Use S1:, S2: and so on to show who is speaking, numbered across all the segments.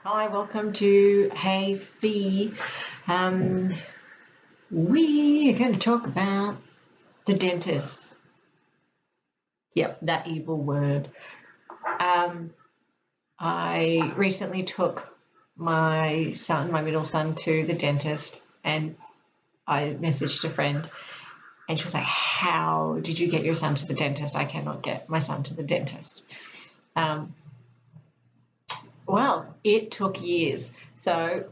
S1: Hi, welcome to Hey Fee. We are going to talk about the dentist. Yep, that evil word. I recently took my middle son, to the dentist, and I messaged a friend, and she was like, "How did you get your son to the dentist? I cannot get my son to the dentist." Well, it took years. So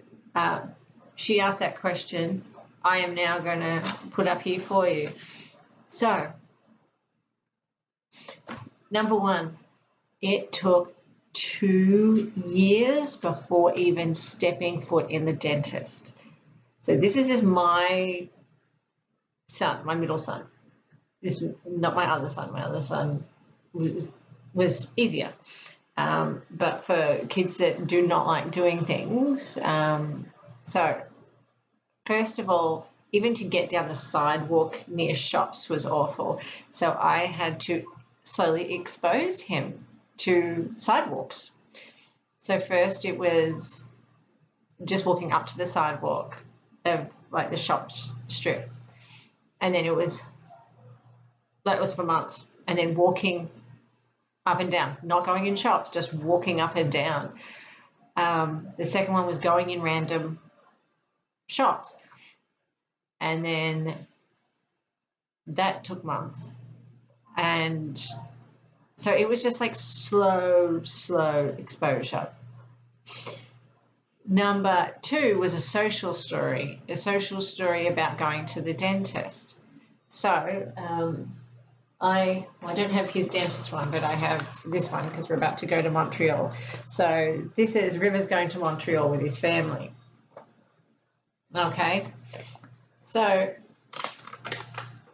S1: she asked that question. I am now going to put up here for you. So, number one, it took 2 years before even stepping foot in the dentist. So this is just my son, my middle son. This is not my other son. My other son was easier. But for kids that do not like doing things, so first of all, even to get down the sidewalk near shops was awful. So I had to slowly expose him to sidewalks. So first it was just walking up to the sidewalk of like the shops strip. And then that was for months. And then walking up and down, not going in shops, just walking up and down. The second one was going in random shops. And then that took months. And so it was just like slow exposure. Number two was a social story about going to the dentist. So I don't have his dentist one, but I have this one because we're about to go to Montreal. So this is River's going to Montreal with his family. Okay. So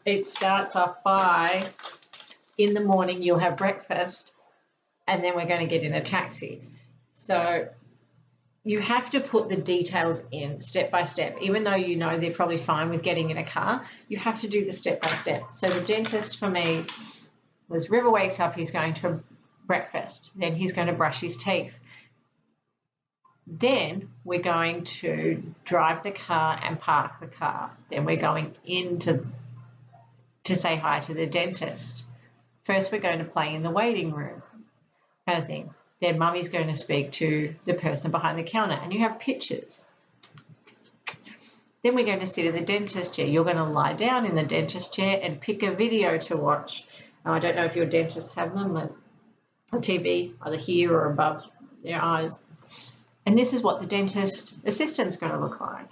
S1: it starts off by, in the morning you'll have breakfast, and then we're going to get in a taxi. So you have to put the details in step by step. Even though you know they're probably fine with getting in a car, you have to do the step by step. So the dentist for me was, River wakes up, he's going to breakfast, then he's going to brush his teeth. Then we're going to drive the car and park the car. Then we're going in to say hi to the dentist. First we're going to play in the waiting room, kind of thing. Then mummy's going to speak to the person behind the counter, and you have pictures. Then we're going to sit in the dentist chair. You're going to lie down in the dentist chair and pick a video to watch. Now, I don't know if your dentists have them, but a TV either here or above their eyes. And this is what the dentist assistant's going to look like.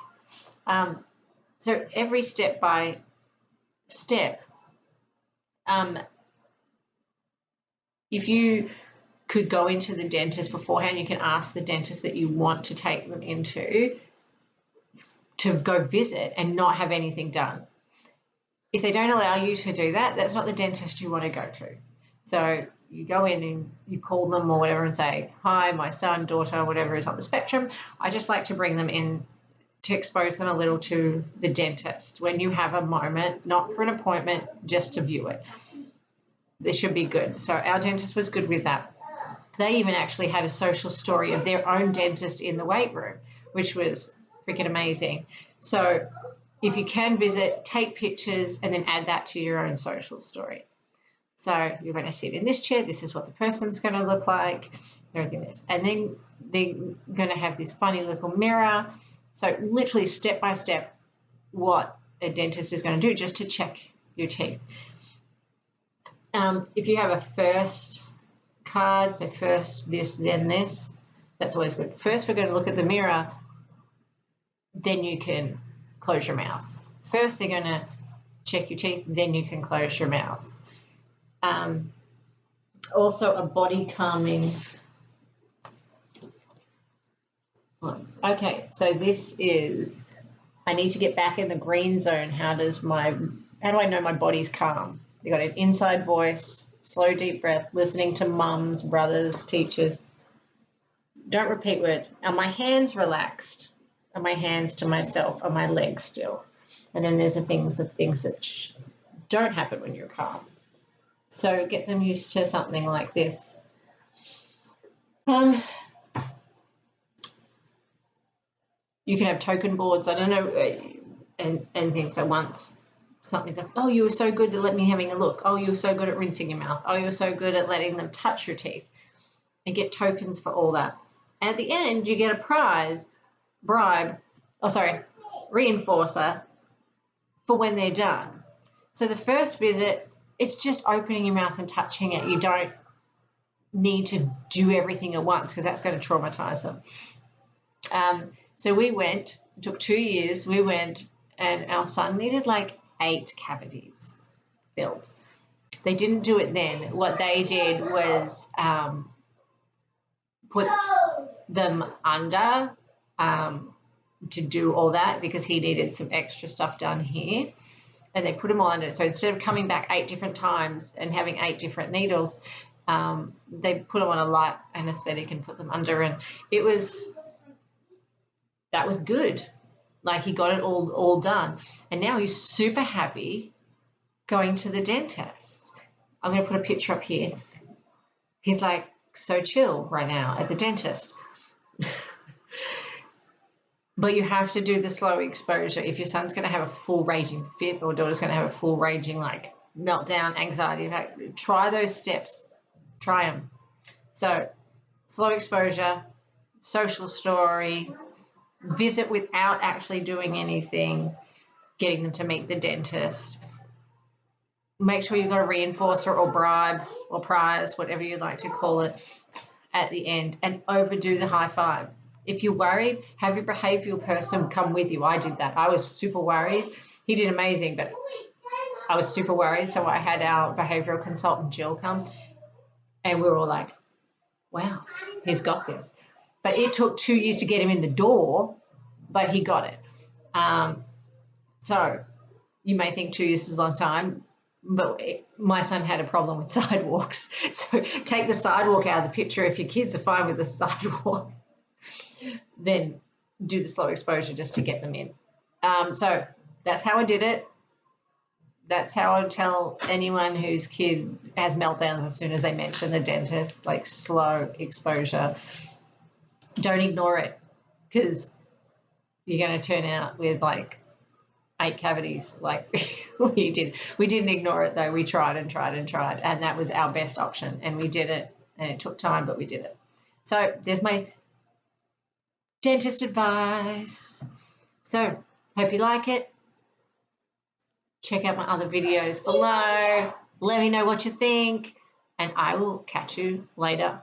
S1: So every step by step, if you could go into the dentist beforehand, you can ask the dentist that you want to take them into to go visit and not have anything done. If they don't allow you to do that, that's not the dentist you want to go to. So you go in and you call them or whatever and say, "Hi, my son, daughter, whatever is on the spectrum. I just like to bring them in to expose them a little to the dentist when you have a moment, not for an appointment, just to view it." This should be good. So our dentist was good with that. They even actually had a social story of their own dentist in the wait room, which was freaking amazing. So if you can visit, take pictures and then add that to your own social story. So you're going to sit in this chair. This is what the person's going to look like, everything this. And then they're going to have this funny little mirror. So literally step by step what a dentist is going to do just to check your teeth. If you have a first card, so first this, then this, that's always good. First we're going to look at the mirror, then you can close your mouth. First they're going to check your teeth, then you can close your mouth. Also a body calming. Okay, so this is, I need to get back in the green zone. How do I know my body's calm? You got an inside voice, slow deep breath, listening to mums, brothers, teachers. Don't repeat words. Are my hands relaxed? Are my hands to myself? Are my legs still? And then there's the things that don't happen when you're calm. So get them used to something like this. you can have token boards. I don't know, and things. So once something's like, oh, you were so good at letting me having a look. Oh, you were so good at rinsing your mouth. Oh, you were so good at letting them touch your teeth, and get tokens for all that. And at the end, you get a reinforcer for when they're done. So the first visit, it's just opening your mouth and touching it. You don't need to do everything at once because that's going to traumatize them. So we went, it took 2 years, we went, and our son needed like 8 cavities filled. They didn't do it then. What they did was put them under to do all that because he needed some extra stuff done here. And they put them all under. So instead of coming back 8 different times and having 8 different needles, they put them on a light anesthetic and put them under. And that was good. Like he got it all done. And now he's super happy going to the dentist. I'm going to put a picture up here. He's like so chill right now at the dentist. But you have to do the slow exposure. If your son's going to have a full raging fit or daughter's going to have a full raging like meltdown, anxiety, try those steps. Try them. So slow exposure, social story, visit without actually doing anything, getting them to meet the dentist. Make sure you've got a reinforcer or bribe or prize, whatever you like to call it, at the end, and overdo the high five. If you're worried, have your behavioural person come with you. I did that. I was super worried. He did amazing, but I was super worried. So I had our behavioural consultant, Jill, come, and we were all like, wow, he's got this. But it took 2 years to get him in the door, but he got it. So you may think 2 years is a long time, but my son had a problem with sidewalks. So take the sidewalk out of the picture. If your kids are fine with the sidewalk, then do the slow exposure just to get them in. So that's how I did it. That's how I would tell anyone whose kid has meltdowns as soon as they mention the dentist, like slow exposure. Don't ignore it because you're going to turn out with like 8 cavities like we did. We didn't ignore it though. We tried and tried and tried, and that was our best option, and we did it, and it took time, but we did it. So there's my dentist advice. So hope you like it. Check out my other videos below. Let me know what you think, and I will catch you later.